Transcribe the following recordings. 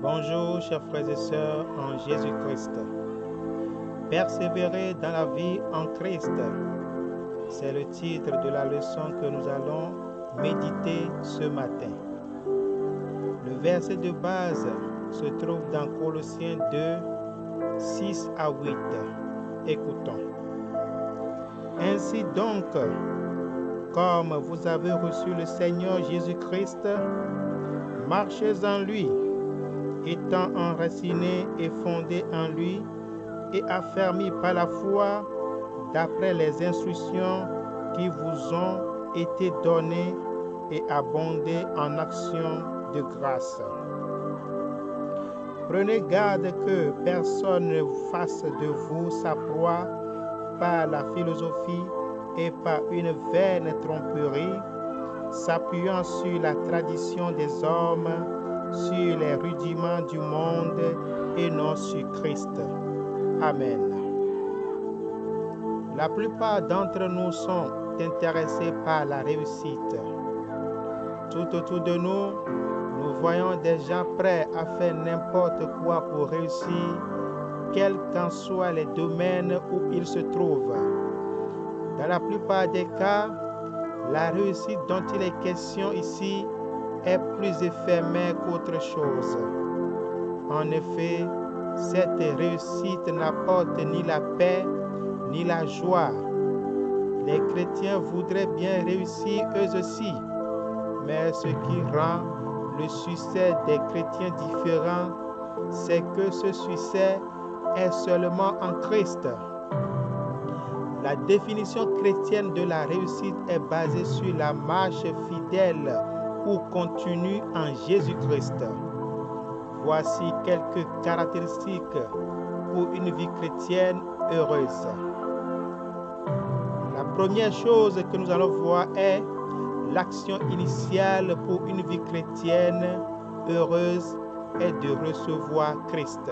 Bonjour, chers frères et sœurs en Jésus-Christ. Persévérer dans la vie en Christ, c'est le titre de la leçon que nous allons méditer ce matin. Le verset de base se trouve dans Colossiens 2, 6 à 8. Écoutons. Ainsi donc, comme vous avez reçu le Seigneur Jésus-Christ, marchez en lui, étant enracinés et fondés en lui et affermis par la foi d'après les instructions qui vous ont été données et abondées en actions de grâce. Prenez garde que personne ne fasse de vous sa proie par la philosophie et par une vaine tromperie, s'appuyant sur la tradition des hommes, sur les rudiments du monde et non sur Christ. Amen. La plupart d'entre nous sont intéressés par la réussite. Tout autour de nous, nous voyons des gens prêts à faire n'importe quoi pour réussir, quels qu'en soient les domaines où ils se trouvent. Dans la plupart des cas, la réussite dont il est question ici est plus éphémère qu'autre chose. En effet, cette réussite n'apporte ni la paix ni la joie. Les chrétiens voudraient bien réussir eux aussi, mais ce qui rend le succès des chrétiens différent, c'est que ce succès est seulement en Christ. La définition chrétienne de la réussite est basée sur la marche fidèle ou continue en Jésus-Christ. Voici quelques caractéristiques pour une vie chrétienne heureuse. La première chose que nous allons voir est l'action initiale pour une vie chrétienne heureuse est de recevoir Christ.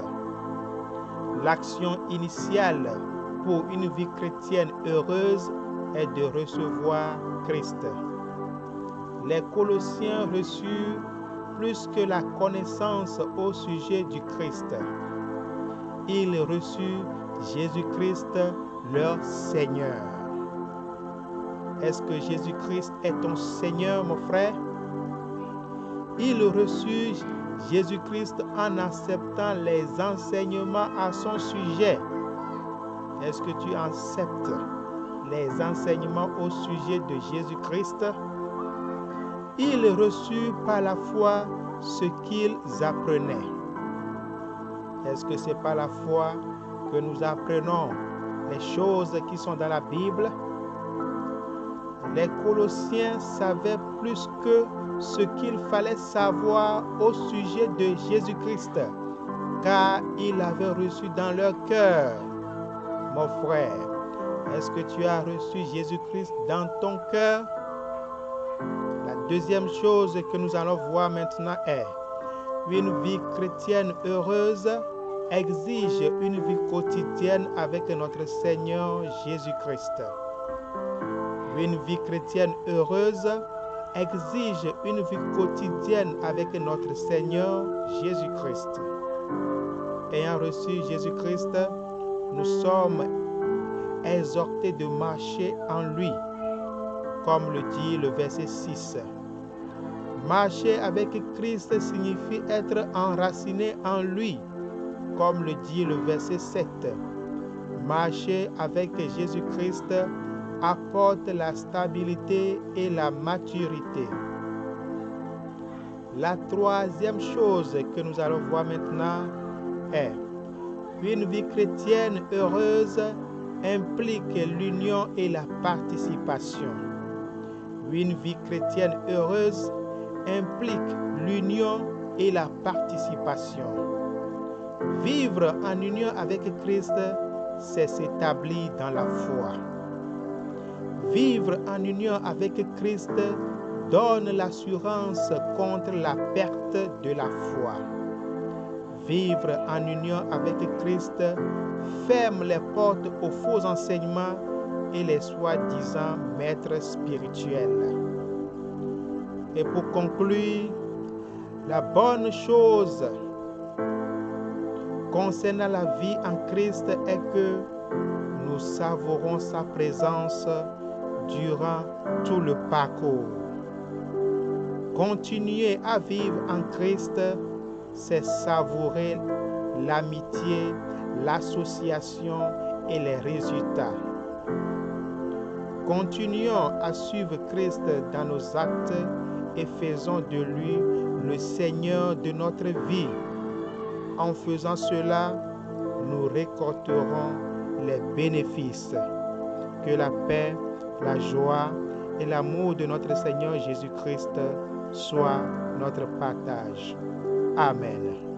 L'action initiale pour une vie chrétienne heureuse est de recevoir Christ. Les Colossiens reçurent plus que la connaissance au sujet du Christ. Ils reçurent Jésus-Christ, leur Seigneur. Est-ce que Jésus-Christ est ton Seigneur, mon frère? Ils reçurent Jésus-Christ en acceptant les enseignements à son sujet. Est-ce que tu acceptes les enseignements au sujet de Jésus-Christ? Ils reçurent par la foi ce qu'ils apprenaient. Est-ce que c'est par la foi que nous apprenons les choses qui sont dans la Bible? Les Colossiens savaient plus que ce qu'il fallait savoir au sujet de Jésus-Christ, car ils l'avaient reçu dans leur cœur. Mon frère, est-ce que tu as reçu Jésus-Christ dans ton cœur? La deuxième chose que nous allons voir maintenant est une vie chrétienne heureuse exige une vie quotidienne avec notre Seigneur Jésus-Christ. Une vie chrétienne heureuse exige une vie quotidienne avec notre Seigneur Jésus-Christ. Ayant reçu Jésus-Christ, nous sommes exhortés de marcher en lui, comme le dit le verset 6. Marcher avec Christ signifie être enraciné en lui, comme le dit le verset 7. Marcher avec Jésus-Christ apporte la stabilité et la maturité. La troisième chose que nous allons voir maintenant est une vie chrétienne heureuse implique l'union et la participation. Une vie chrétienne heureuse implique l'union et la participation. Vivre en union avec Christ, c'est s'établir dans la foi. Vivre en union avec Christ donne l'assurance contre la perte de la foi. Vivre en union avec Christ ferme les portes aux faux enseignements et les soi-disant maîtres spirituels. Et pour conclure, la bonne chose concernant la vie en Christ est que nous savourons sa présence durant tout le parcours. Continuer à vivre en Christ, c'est savourer l'amitié, l'association et les résultats. Continuons à suivre Christ dans nos actes et faisons de lui le Seigneur de notre vie. En faisant cela, nous récolterons les bénéfices. Que la paix, la joie et l'amour de notre Seigneur Jésus-Christ soient notre partage. Amen.